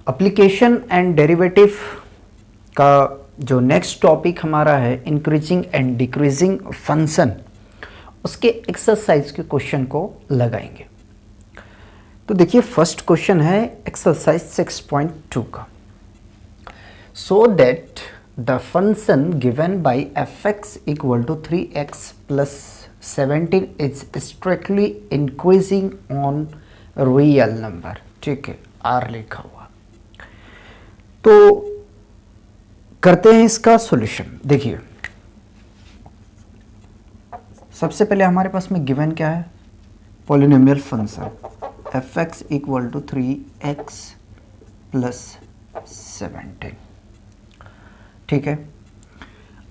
Application and derivative का जो next topic हमारा है इंक्रीजिंग एंड डिक्रीजिंग फंक्शन, उसके एक्सरसाइज के क्वेश्चन को लगाएंगे। तो देखिए फर्स्ट क्वेश्चन है एक्सरसाइज 6.2 का। So that the function given by fx equal to 3x plus 17 is strictly increasing on real number. ठीक है, आर लिखा हुआ। तो करते हैं इसका सॉल्यूशन। देखिए सबसे पहले हमारे पास में गिवन क्या है, polynomial function fx equal to 3x plus 17। ठीक है,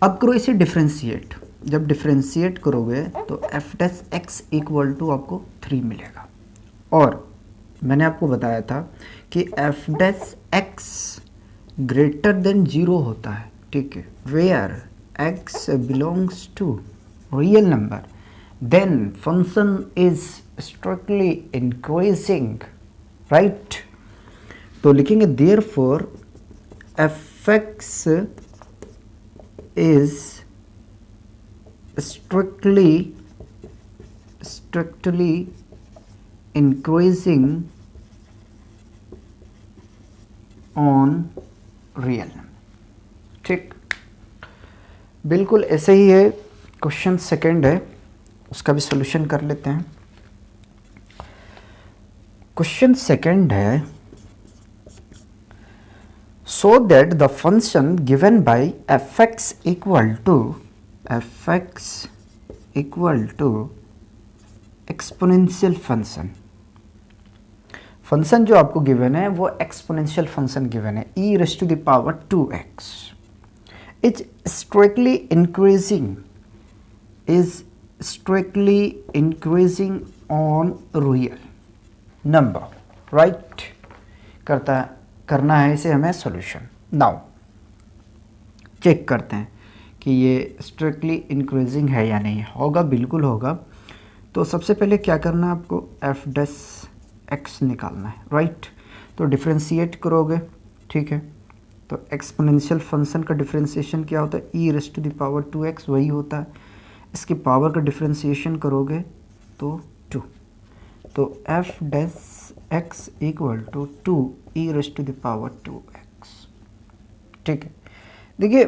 अब करो इसे डिफ्रेंशिएट। जब डिफ्रेंशिएट करोगे तो f dash x equal to आपको 3 मिलेगा। और मैंने आपको बताया था कि f dash x greater than 0 होता है। ठीक है, where x belongs to real number then function is strictly increasing, right. तो लिखेंगे therefore fx is strictly increasing on real number। ठीक, बिल्कुल ऐसे ही है। क्वेश्चन सेकंड है, उसका भी सॉल्यूशन कर लेते हैं। क्वेश्चन सेकंड है so that the function given by fx equal to exponential function. Function जो आपको गिवन है वो एक्सपोनेंशियल फंक्शन गिवन है e raise to the power 2x is strictly increasing on real number, right. करना है इसे हमें सॉल्यूशन। नाउ चेक करते हैं कि ये स्ट्रिक्टली इंक्रीजिंग है या नहीं। होगा, बिल्कुल होगा। तो सबसे पहले क्या करना है आपको, f डैश x निकालना है, राइट। तो डिफ्रेंशिएट करोगे, ठीक है। तो एक्सपोनेंशियल फंक्शन का डिफ्रेंशिएशन क्या होता है, e raise to the power 2x वही होता है। इसकी पावर का डिफ्रेंशिएशन करोगे तो 2। तो f dash x equal to 2 e raise to the power 2x। ठीक है, देखिए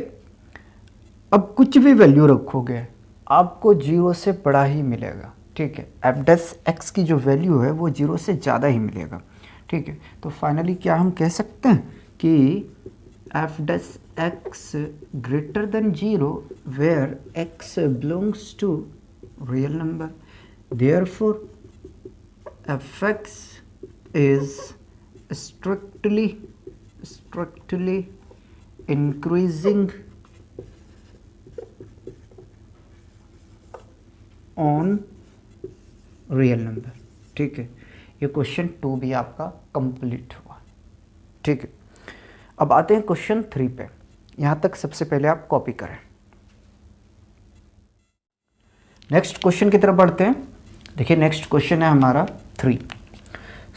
अब कुछ भी वैल्यू रखोगे आपको 0 से बड़ा ही मिलेगा। ठीक है, f डैश x की जो वैल्यू है वो 0 से ज़्यादा ही मिलेगा। ठीक है, तो फाइनली क्या हम कह सकते हैं कि f dash x greater than 0 where x belongs to real number. Therefore fx is strictly increasing on real number. ठीक है, ये क्वेश्चन 2 भी आपका कंप्लीट हुआ। ठीक है, अब आते हैं क्वेश्चन 3 पे। यहां तक सबसे पहले आप कॉपी करें। नेक्स्ट क्वेश्चन की तरफ बढ़ते हैं। देखिए नेक्स्ट क्वेश्चन है हमारा 3।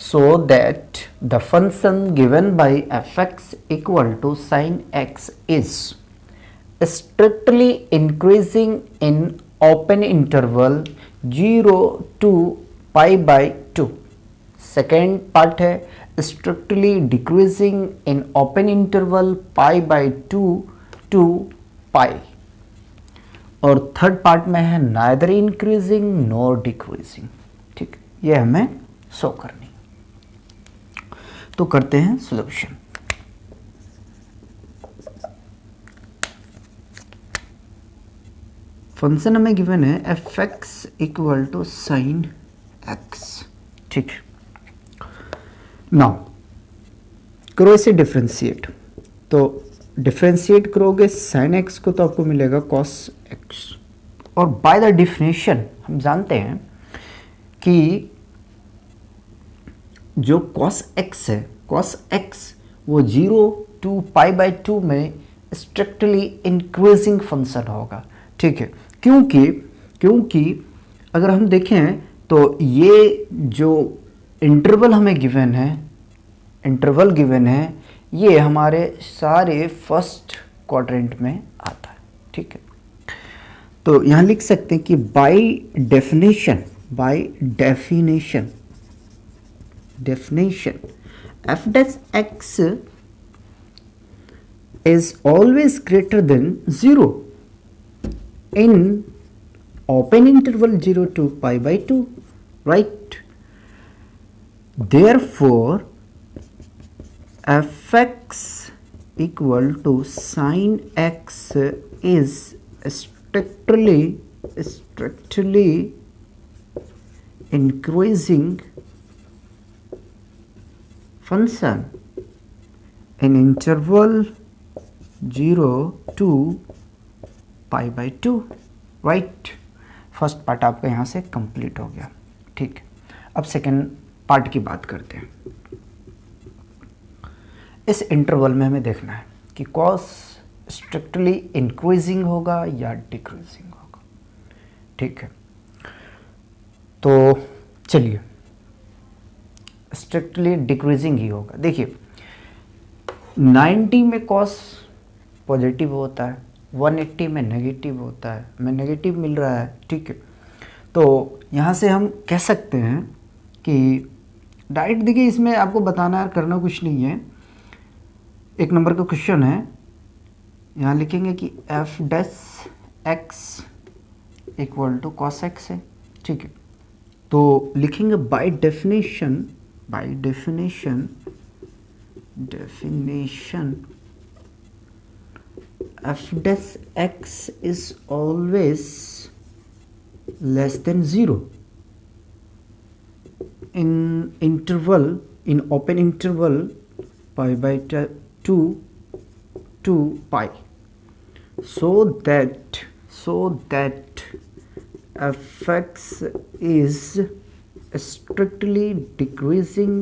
So that the function given by fx equal to sin x is strictly increasing in open interval 0 to π/2। Second part है strictly decreasing in open interval π/2 to π। और थर्ड पार्ट में है नाइदर इंक्रीजिंग नॉर डिक्रीजिंग। ठीक, ये हमें show करनी। तो करते हैं सॉल्यूशन। फंक्शन हमें गिवन है fx equal to sine x। ठीक, नाउ करो इसे डिफ्रेंशिएट। तो डिफ्रेंशिएट करोगे साइन x को तो आपको मिलेगा cos x। और बाय द डिफिनेशन हम जानते हैं कि जो cos x है, cos x वो 0 to π/2 में स्ट्रिक्टली इंक्रीजिंग फंक्शन होगा। ठीक है, क्योंकि अगर हम देखें तो ये जो इंटरवल हमें गिवन है इंटरवल गिवन है, ये हमारे सारे फर्स्ट क्वाड्रेंट में आता है, ठीक है। तो यहाँ लिख सकते हैं कि bye definition f dash x is always greater than 0 in open interval 0 to pi by 2, right? Therefore fx equal to sin x is strictly increasing function in interval 0 to pi by 2, right. First part आपका यहाँ से complete हो गया, ठीक। अब second part की बात करते हैं। इस इंटरवल में हमें देखना है कि कॉस स्ट्रिक्टली इंक्रीजिंग होगा या डिक्रीजिंग होगा, ठीक है। तो चलिए, स्ट्रिक्टली डिक्रीजिंग ही होगा। देखिए 90 में कॉस पॉजिटिव होता है, 180 में नेगेटिव होता है, हमें नेगेटिव मिल रहा है, ठीक है। तो यहाँ से हम कह सकते हैं कि डायरेक्ट, देखिए इसमें आपको बताना करना कुछ नहीं है। एक नंबर का क्वेश्चन है, यहाँ लिखेंगे कि f dash x equal to cos x है, ठीक है। तो लिखेंगे by definition f dash x is always less than 0 in open interval pi by 2 to pi, so that fx is a strictly decreasing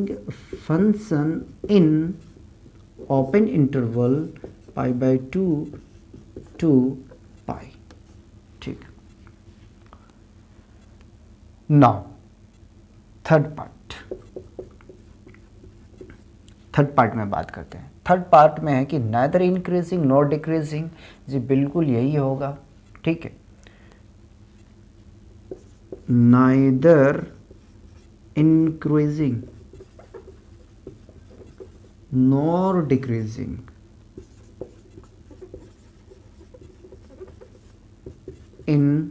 function in open interval pi by 2 to pi, ठीक। Now third part में बात करते हैं। Third part में है कि neither increasing nor decreasing, जी बिल्कुल यही होगा, ठीक है। Neither increasing nor decreasing in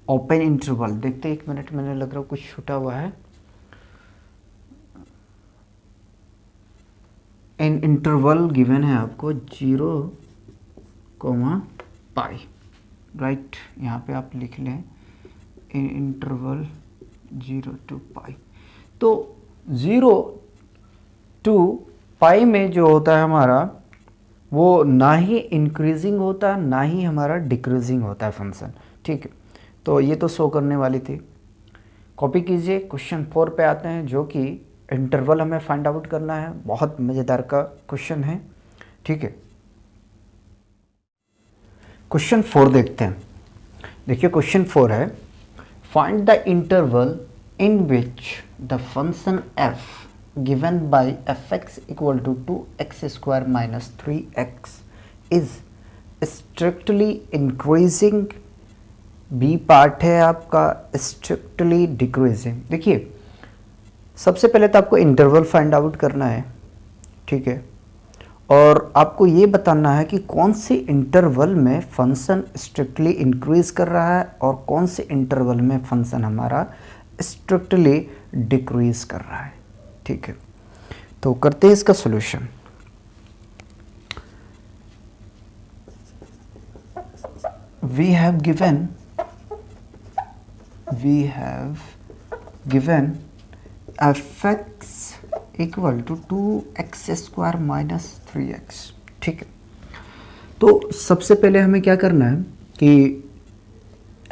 open interval. देखते हैं, 1 मिनट, मैंने लग रहा कुछ छूटा हुआ है। इन इंटरवल गिवन है आपको 0, पाई, राइट। यहाँ पे आप लिख लें इन इंटरवल 0 to पाई। तो 0 to पाई में जो होता है हमारा, वो ना ही इंक्रीजिंग होता है ना ही हमारा डिक्रीजिंग होता है फंक्शन, ठीक है। तो ये तो शो करने वाली थी। कॉपी कीजिए, क्वेश्चन 4 पे आते हैं, जो कि इंटरवल हमें फाइंड आउट करना है। बहुत मज़ेदार का क्वेश्चन है, ठीक है। क्वेश्चन 4 देखते हैं। देखिए क्वेश्चन 4 है, find the interval in which the function f given by fx equal to 2x square minus 3x is strictly increasing। B part है आपका स्ट्रिक्टली डिक्रीजिंग। देखिए सबसे पहले तो आपको इंटरवल फाइंड आउट करना है, ठीक है, और आपको ये बताना है कि कौन से इंटरवल में फंक्शन स्ट्रिक्टली इंक्रीज कर रहा है और कौन से इंटरवल में फंक्शन हमारा स्ट्रिक्टली डिक्रीज कर रहा है, ठीक है। तो करते हैं इसका solution. we have given fx equal to 2x square minus 3x, ठीक है। तो सबसे पहले हमें क्या करना है कि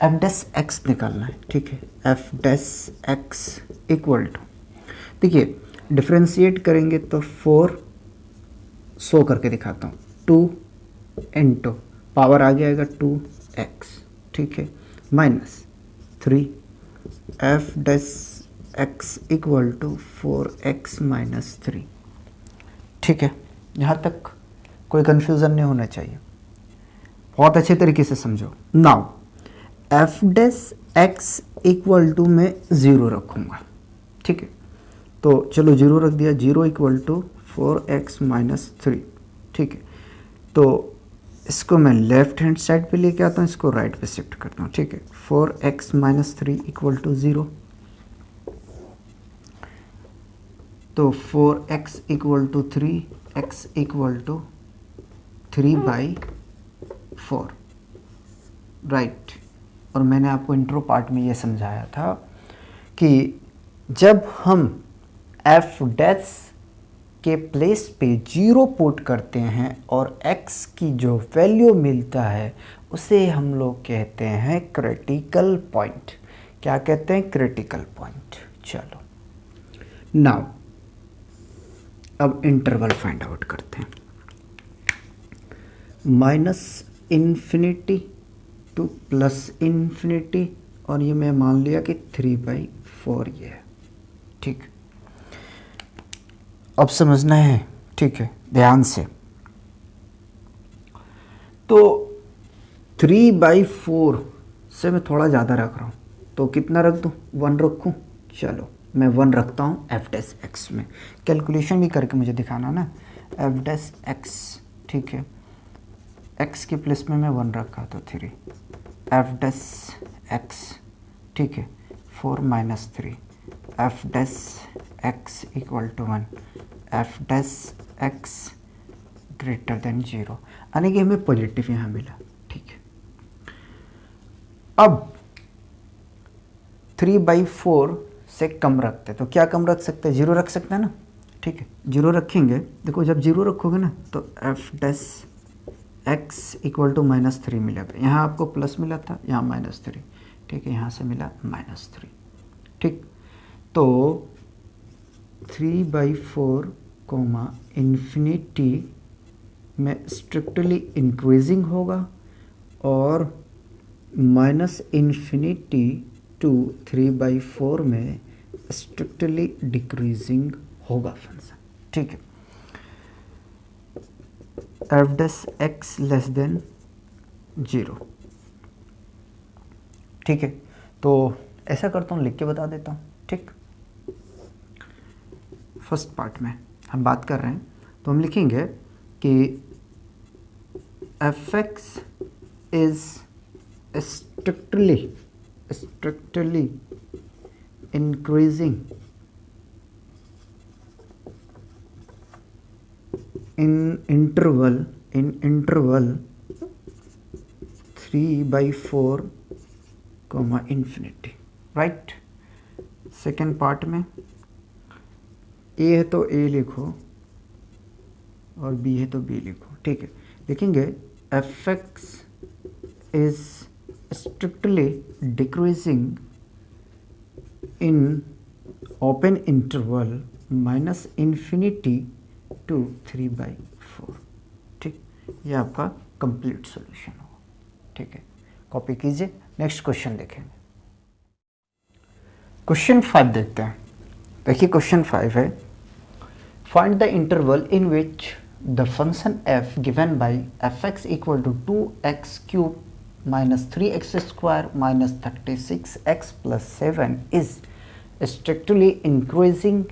एफ डैश एक्स निकालना है, ठीक है। F dash x equal to, देखिए डिफ्रेंशिएट करेंगे तो 4 शो करके दिखाता हूँ, 2 इंटू पावर आ जाएगा 2x, ठीक है, minus 3 f dash x equal to 4x minus 3। ठीक है, यहाँ तक कोई कन्फ्यूज़न नहीं होना चाहिए, बहुत अच्छे तरीके से समझो। Now f dash x equal to मैं 0 रखूँगा। ठीक है, तो चलो 0 रख दिया, 0 इक्वल टू 4x माइनस 3। ठीक है, तो इसको मैं लेफ्ट हैंड साइड पे लेके आता हूँ, इसको राइट पे शिफ्ट करता हूँ। ठीक है, 4x माइनस 3 इक्वल टू 0। तो 4x equal to 3, x equal to 3/4, right. और मैंने आपको इंट्रो पार्ट में ये समझाया था कि जब हम f डैश के प्लेस पे 0 पुट करते हैं और x की जो वैल्यू मिलता है उसे हम लोग कहते हैं क्रिटिकल पॉइंट। क्या कहते हैं? Critical point. चलो नाउ अब इंटरवल फाइंड आउट करते हैं। -∞ टू +∞, और ये मैं मान लिया कि 3/4 ये है। ठीक, अब समझना है। ठीक है, ध्यान से। तो 3/4 से मैं थोड़ा ज़्यादा रख रहा हूँ, तो कितना रख दूँ? 1 रखूँ। चलो मैं 1 रखता हूँ एफ डैश एक्स में। कैलकुलेशन भी करके मुझे दिखाना ना, एफ डैश एक्स। ठीक है, एक्स के प्लेस में मैं 1 रखा तो 3, एफ डैश एक्स। ठीक है, 4 minus 3, f dash x equal to 1, f dash x greater than 0, यानी कि हमें पॉजिटिव यहाँ मिला। ठीक है, अब 3/4 से कम रखते, तो क्या कम रख सकते हैं? 0 रख सकते हैं ना। ठीक है, 0 रखेंगे। देखो जब 0 रखोगे ना तो f dash x equal to -3 मिलेगा। यहाँ आपको प्लस मिला था, यहाँ -3। ठीक है, यहाँ से मिला -3। ठीक, तो 3/4 इन्फिनिटी में स्ट्रिक्टली इंक्रीजिंग होगा और -∞ टू 3/4 में स्ट्रिक्टली डिक्रीजिंग होगा फंक्शन। ठीक है, f dash x less than 0। ठीक है, तो ऐसा करता हूँ, लिख के बता देता हूँ। ठीक, फर्स्ट पार्ट में हम बात कर रहे हैं, तो हम लिखेंगे कि F x is strictly increasing in interval 3/4, infinity, right. Second part में ए है तो ए लिखो और बी है तो बी लिखो। ठीक है, लिखेंगे f x is strictly decreasing in open interval -∞ to 3/4। ठीक, ये आपका कंप्लीट सॉल्यूशन होगा। ठीक है, कॉपी कीजिए। नेक्स्ट क्वेश्चन देखेंगे। क्वेश्चन 5 देखते हैं। देखिए क्वेश्चन 5 है, find the interval in which the function f given by fx equal to 2x³ -3x² -36x + 7 is strictly increasing,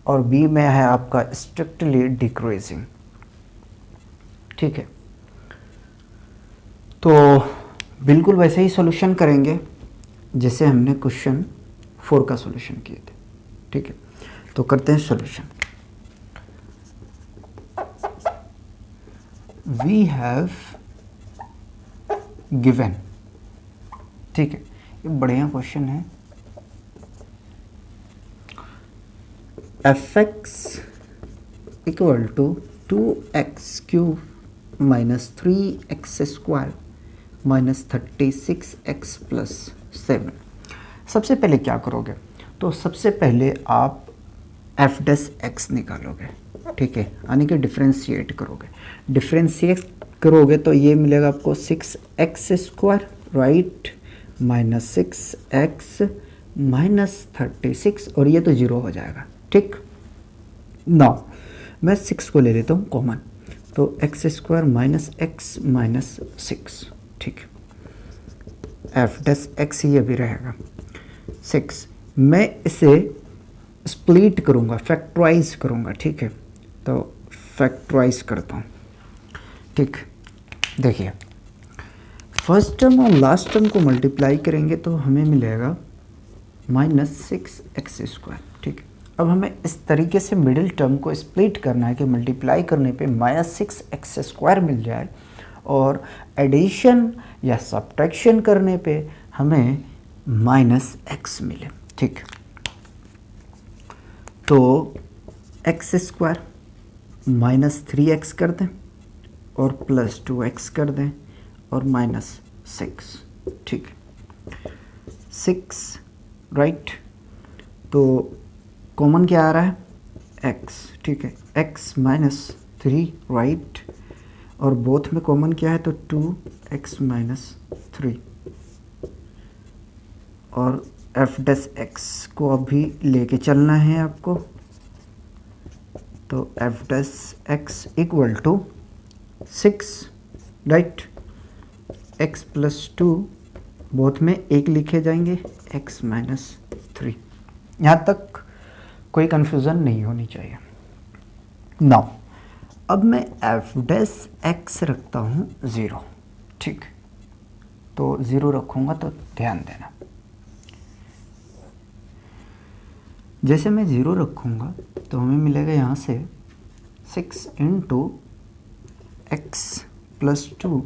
और बी में है आपका स्ट्रिक्टली डिक्रीजिंग। ठीक है, तो बिल्कुल वैसे ही सॉल्यूशन करेंगे जैसे हमने क्वेश्चन 4 का सॉल्यूशन किए थे। ठीक है, तो करते हैं सॉल्यूशन। We have given. ठीक है, ये बढ़िया क्वेश्चन है। F x equal to 2x³ -3x² -36x + 7। सबसे पहले क्या करोगे? तो सबसे पहले आप एफ डैश एक्स निकालोगे। ठीक है, यानी कि डिफ्रेंशिएट करोगे। डिफ्रेंशिएट करोगे तो ये मिलेगा आपको 6x², राइट, -6x -36 और ये तो 0 हो जाएगा, ठीक। नाउ मैं 6 को ले लेता हूँ कॉमन, तो x square minus x minus 6, ठीक। एफ डैश एक्स ये भी रहेगा 6। मैं इसे स्प्लिट करूँगा, फैक्टराइज करूँगा, ठीक है। तो फैक्टराइज करता हूँ, ठीक। देखिए फर्स्ट टर्म और लास्ट टर्म को मल्टीप्लाई करेंगे तो हमें मिलेगा -6x², ठीक। अब हमें इस तरीके से मिडिल टर्म को स्प्लिट करना है कि मल्टीप्लाई करने पे -6x² मिल जाए और एडिशन या सब्ट्रैक्शन करने पे हमें -x मिले, ठीक। तो x² -3x कर दें और +2x कर दें और -6, ठीक। 6 राइट, तो कॉमन क्या आ रहा है x, ठीक है। x -3 राइट, और बोथ में कॉमन क्या है तो 2x -3, और एफ डैश एक्स को अभी लेके चलना है आपको, तो f dash x equal to 6 right, x + 2 both में 1 लिखे जाएंगे, x -3। यहाँ तक कोई कन्फ्यूज़न नहीं होनी चाहिए। नाउ अब मैं एफ डैश एक्स रखता हूँ 0, ठीक। तो 0 रखूँगा तो ध्यान देना, जैसे मैं 0 रखूँगा तो हमें मिलेगा यहाँ से 6 × x + 2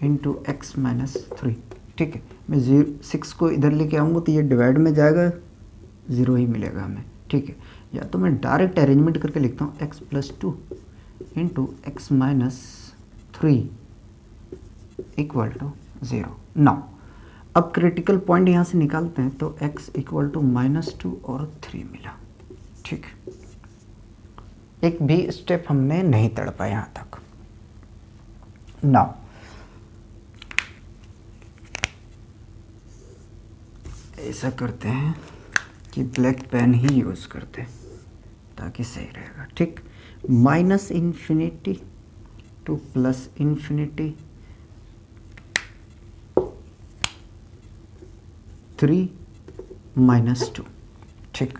× x -3, ठीक है। मैं 6 को इधर लेके आऊँगा तो ये डिवाइड में जाएगा, 0 ही मिलेगा हमें, ठीक है। या तो मैं डायरेक्ट अरेंजमेंट करके लिखता हूँ x + 2 × x -3 = 0। नाउ अब क्रिटिकल पॉइंट यहाँ से निकालते हैं तो x = -2 और 3 मिला, ठीक। एक भी स्टेप हमने नहीं तड़पा यहाँ तक। नाउ ऐसा करते हैं कि ब्लैक पेन ही यूज़ करते हैं ताकि सही रहेगा, ठीक। -∞ to +∞, 3 - 2, ठीक।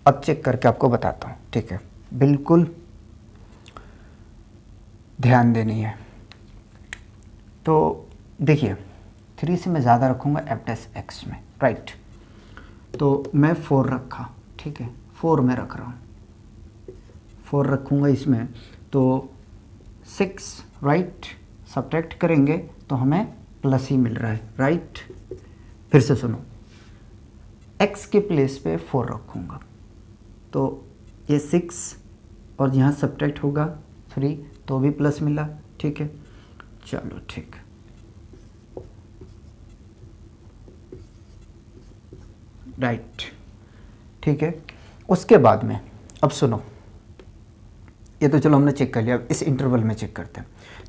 अब चेक करके आपको बताता हूँ, ठीक है। बिल्कुल ध्यान देनी है। तो देखिए 3 से मैं ज़्यादा रखूँगा एफ डैश एक्स में, राइट। तो मैं 4 रखा, ठीक है। 4 में रख रहा हूँ, 4 रखूँगा इसमें, तो 6 राइट, सब्ट्रैक्ट करेंगे तो हमें प्लस ही मिल रहा है, राइट। फिर से सुनो, x के प्लेस पे 4 रखूँगा तो ये 6 और यहाँ सब्ट्रैक्ट होगा 3 तो भी प्लस मिला, ठीक है। चलो ठीक, राइट, ठीक है। उसके बाद में अब सुनो, ये तो चलो हमने चेक कर लिया, अब इस इंटरवल में चेक करते हैं।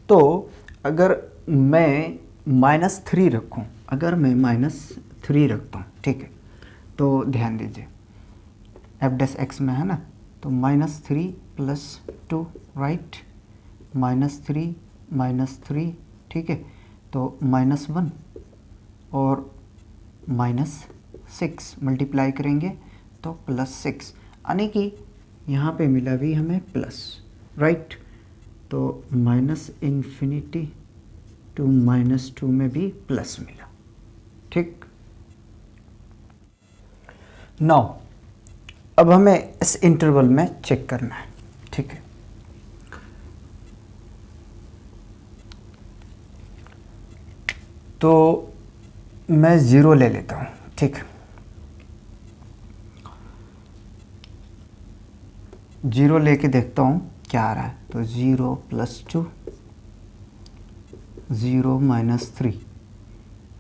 तो अगर मैं -3 रखूं, अगर मैं -3 रखता हूँ, ठीक है, तो ध्यान दीजिए एफ डैश एक्स में है ना, तो -3 + 2 राइट, -3 -3, ठीक है। तो -1 और -6 मल्टीप्लाई करेंगे तो +6, यानी कि यहाँ पे मिला भी हमें प्लस, राइट। तो -∞ to -2 में भी प्लस मिला, ठीक। नाउ अब हमें इस इंटरवल में चेक करना है, ठीक है। तो मैं 0 ले लेता हूँ, ठीक। 0 लेके देखता हूँ क्या आ रहा है, तो 0 + 2, 0 -3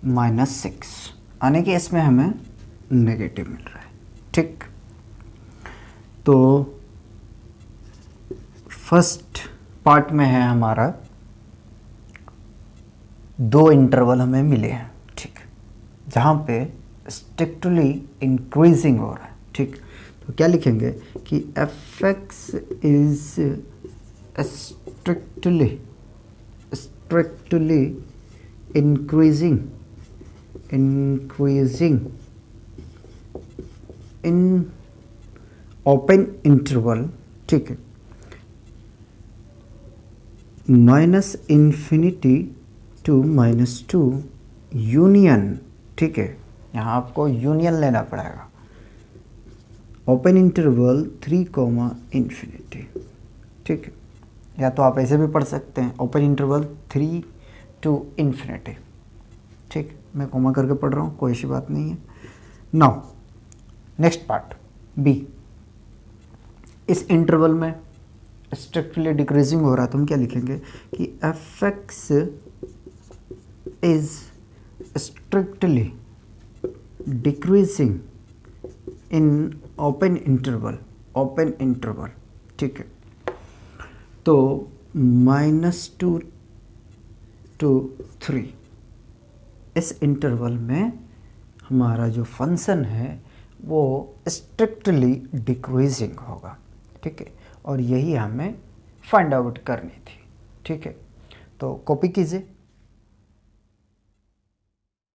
-6, यानी कि इसमें हमें नेगेटिव मिल रहा है, ठीक। तो फर्स्ट पार्ट में है हमारा 2 इंटरवल हमें मिले हैं, ठीक, जहाँ पे स्ट्रिक्टली इंक्रीजिंग हो रहा है, ठीक। तो क्या लिखेंगे कि F x is strictly increasing in open interval, ठीक है, माइनस इन्फिनिटी टू -2 यूनियन, ठीक है, यहाँ आपको यूनियन लेना पड़ेगा, ओपन इंटरवल 3 इन्फिनिटी, ठीक है, या तो आप ऐसे भी पढ़ सकते हैं ओपन इंटरवल 3 to इन्फिनिटी, ठीक। मैं कॉमा करके पढ़ रहा हूँ, कोई ऐसी बात नहीं है। नाउ नेक्स्ट पार्ट बी, इस इंटरवल में स्ट्रिक्टली डिक्रीजिंग हो रहा है तो हम क्या लिखेंगे कि F x is strictly decreasing in open interval, ठीक है। तो -2 to 3 इस इंटरवल में हमारा जो फंक्शन है वो स्ट्रिक्टली डिक्रीजिंग होगा, ठीक है, और यही हमें फाइंड आउट करनी थी, ठीक है। तो कॉपी कीजिए।